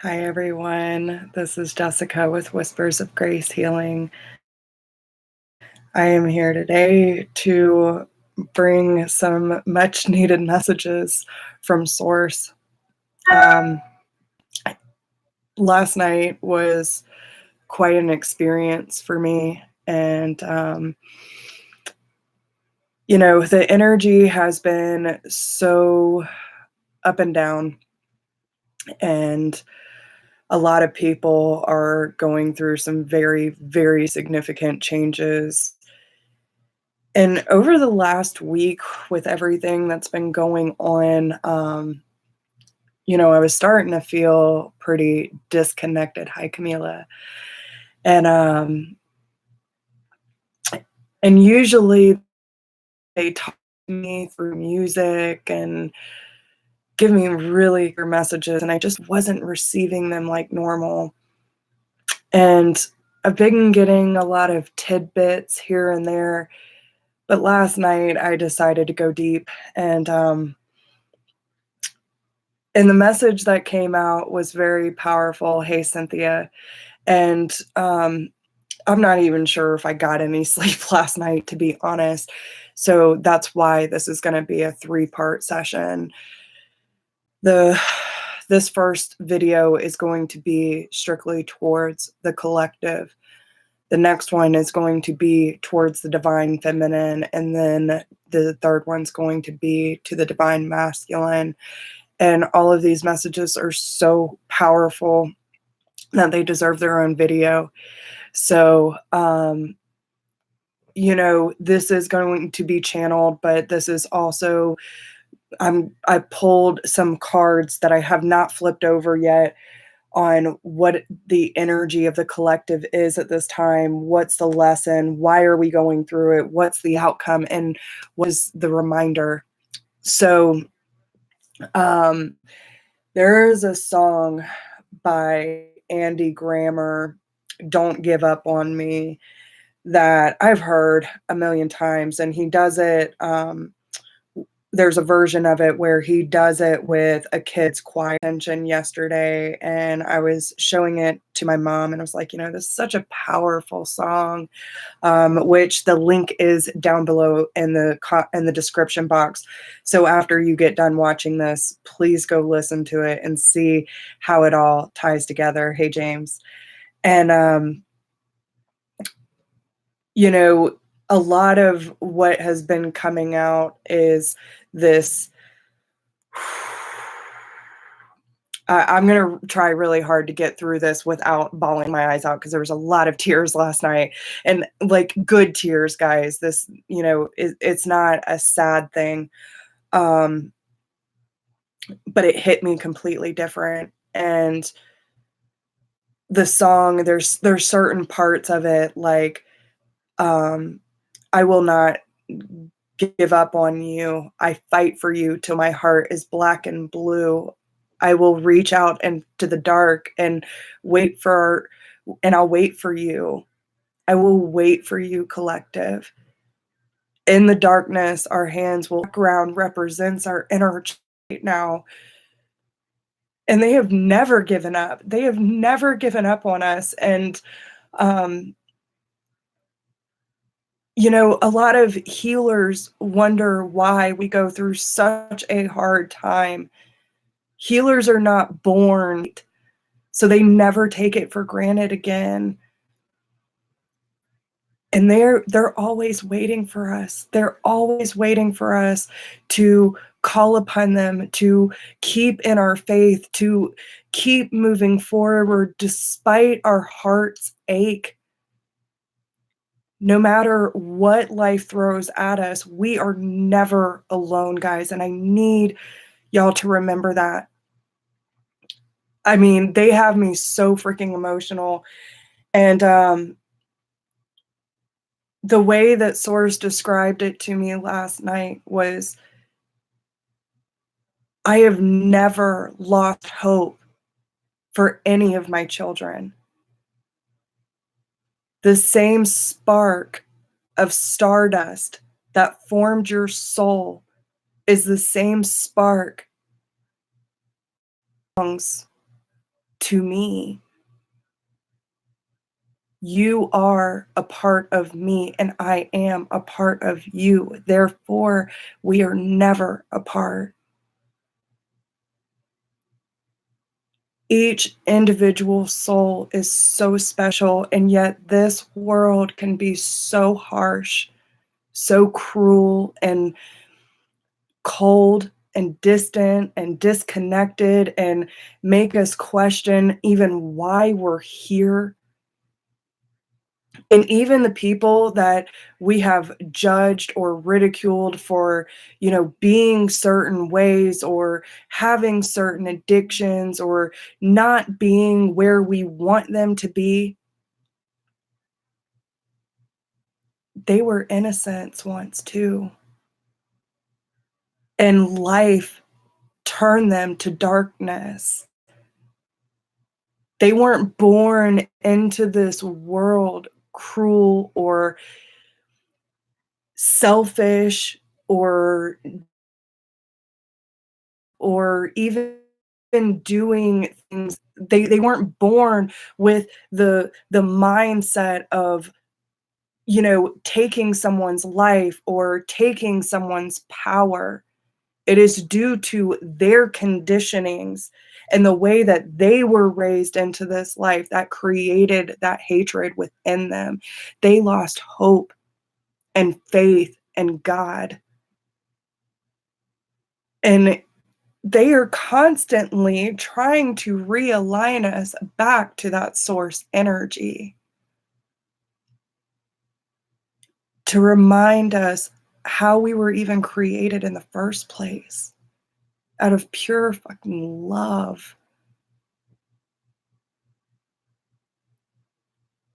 Hi, everyone. This is Jessica with Whispers of Grace Healing. I am here today to bring some much needed messages from Source. Last night was quite an experience for me, and the energy has been so up and down, and a lot of people are going through some very, very significant changes. And over the last week, with everything that's been going on, I was starting to feel pretty disconnected. Hi, Camila. And usually they talk to me through music and give me really clear messages, and I just wasn't receiving them like normal. And I've been getting a lot of tidbits here and there, but last night I decided to go deep, and the message that came out was very powerful. Hey, Cynthia. And I'm not even sure if I got any sleep last night, to be honest. So that's why this is going to be a 3-part session. This first video is going to be strictly towards the collective. The next one is going to be towards the divine feminine, and then the third one's going to be to the divine masculine. And all of these messages are so powerful that they deserve their own video. So, this is going to be channeled, but this is also, I pulled some cards that I have not flipped over yet on what the energy of the collective is at this time. What's the lesson? Why are we going through it? What's the outcome? And what is the reminder? So, there is a song by Andy Grammer, Don't Give Up on Me, that I've heard a million times. And he does it, there's a version of it where he does it with a kid's choir attention yesterday. And I was showing it to my mom, and I was like, this is such a powerful song, which the link is down below in the description box. So after you get done watching this, please go listen to it and see how it all ties together. Hey, James. And, a lot of what has been coming out is this. I'm going to try really hard to get through this without bawling my eyes out, because there was a lot of tears last night, and like good tears, guys. This, it's not a sad thing. But it hit me completely different. And the song, there's certain parts of it, like, I will not give up on you. I fight for you till my heart is black and blue. I will reach out into the dark and I'll wait for you. I will wait for you, collective. In the darkness, our hands will ground represents our energy right now. And they have never given up. They have never given up on us. And, a lot of healers wonder why we go through such a hard time. Healers are not born, so they never take it for granted again. And they're always waiting for us. They're always waiting for us to call upon them, to keep in our faith, to keep moving forward despite our heart's ache. No matter what life throws at us, we are never alone, guys. And I need y'all to remember that. I mean, they have me so freaking emotional. And the way that Source described it to me last night was, I have never lost hope for any of my children. The same spark of stardust that formed your soul is the same spark belongs to me. You are a part of me, and I am a part of you. Therefore, we are never apart. Each individual soul is so special, and yet this world can be so harsh, so cruel, and cold, and distant, and disconnected, and make us question even why we're here. And even the people that we have judged or ridiculed for, being certain ways or having certain addictions or not being where we want them to be, they were innocents once too. And life turned them to darkness. They weren't born into this world cruel or selfish or even doing things. They weren't born with the mindset of, taking someone's life or taking someone's power. It is due to their conditionings and the way that they were raised into this life that created that hatred within them. They lost hope and faith in God. And they are constantly trying to realign us back to that source energy, to remind us how we were even created in the first place, out of pure fucking love.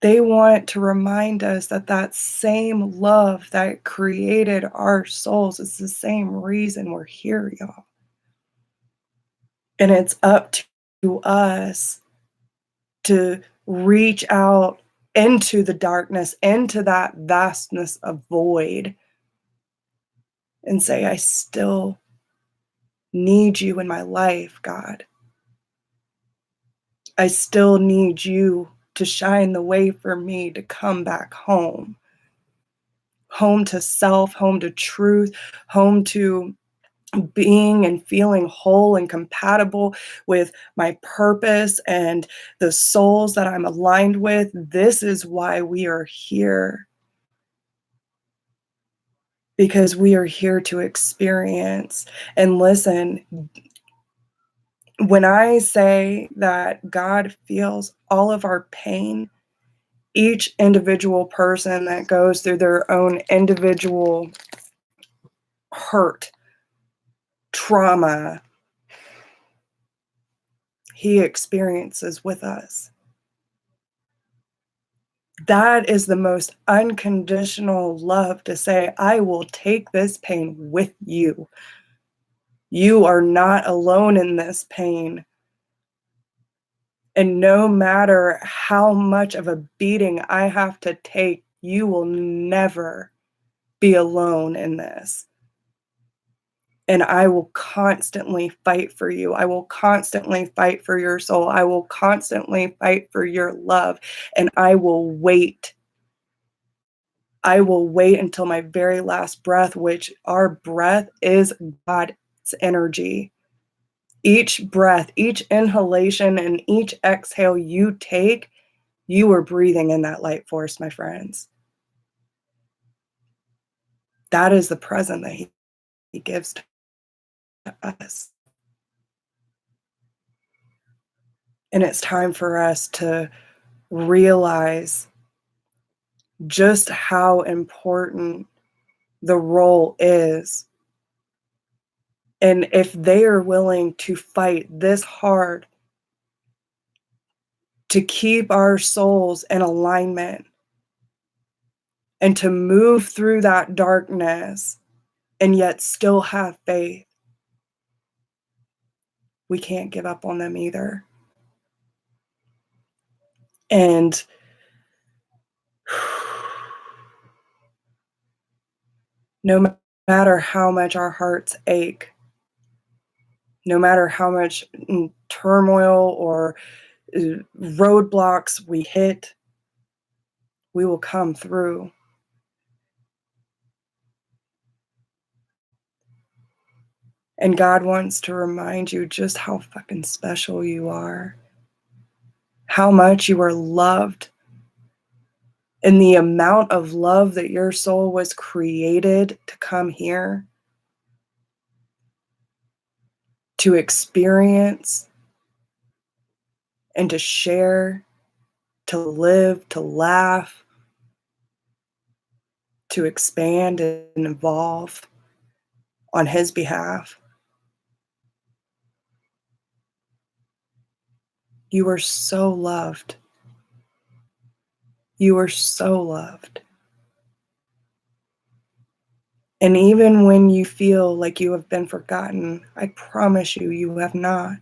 They want to remind us that that same love that created our souls is the same reason we're here, y'all. And it's up to us to reach out into the darkness, into that vastness of void, and say, I still need you in my life, God. I still need you to shine the way for me to come back home. Home to self, home to truth, home to being and feeling whole and compatible with my purpose and the souls that I'm aligned with. This is why we are here. Because we are here to experience. And listen, when I say that God feels all of our pain, each individual person that goes through their own individual hurt, trauma, he experiences with us. That is the most unconditional love, to say, I will take this pain with you. You are not alone in this pain. And no matter how much of a beating I have to take, you will never be alone in this. And I will constantly fight for you. I will constantly fight for your soul. I will constantly fight for your love. And I will wait. I will wait until my very last breath, which our breath is God's energy. Each breath, each inhalation, and each exhale you take, you are breathing in that light force, my friends. That is the present that he gives to us. And it's time for us to realize just how important the role is. And if they are willing to fight this hard to keep our souls in alignment and to move through that darkness and yet still have faith, we can't give up on them either. And no matter how much our hearts ache, no matter how much turmoil or roadblocks we hit, we will come through. And God wants to remind you just how fucking special you are, how much you are loved, and the amount of love that your soul was created to come here to experience and to share, to live, to laugh, to expand and evolve on His behalf. You are so loved. You are so loved. And even when you feel like you have been forgotten, I promise you, you have not.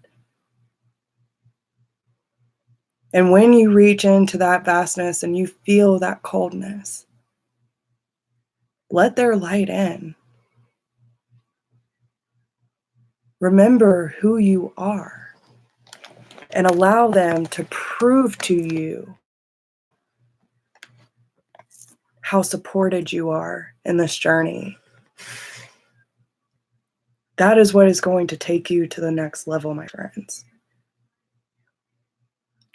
And when you reach into that vastness and you feel that coldness, let their light in. Remember who you are and allow them to prove to you how supported you are in this journey. That is what is going to take you to the next level, my friends.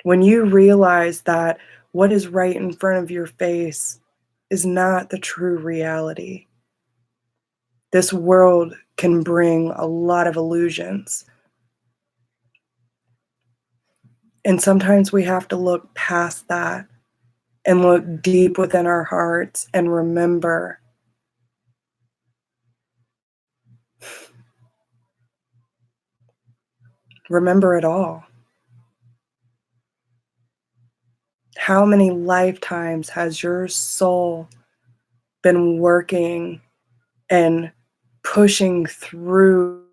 When you realize that what is right in front of your face is not the true reality, this world can bring a lot of illusions. And sometimes we have to look past that and look deep within our hearts and remember it all. How many lifetimes has your soul been working and pushing through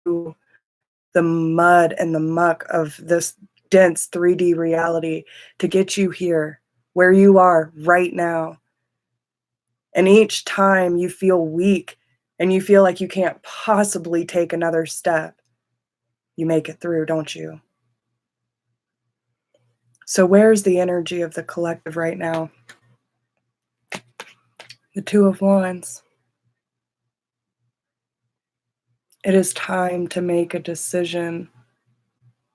the mud and the muck of this dense 3D reality to get you here, where you are right now? And each time you feel weak and you feel like you can't possibly take another step, you make it through, don't you? So where's the energy of the collective right now? The Two of Wands. It is time to make a decision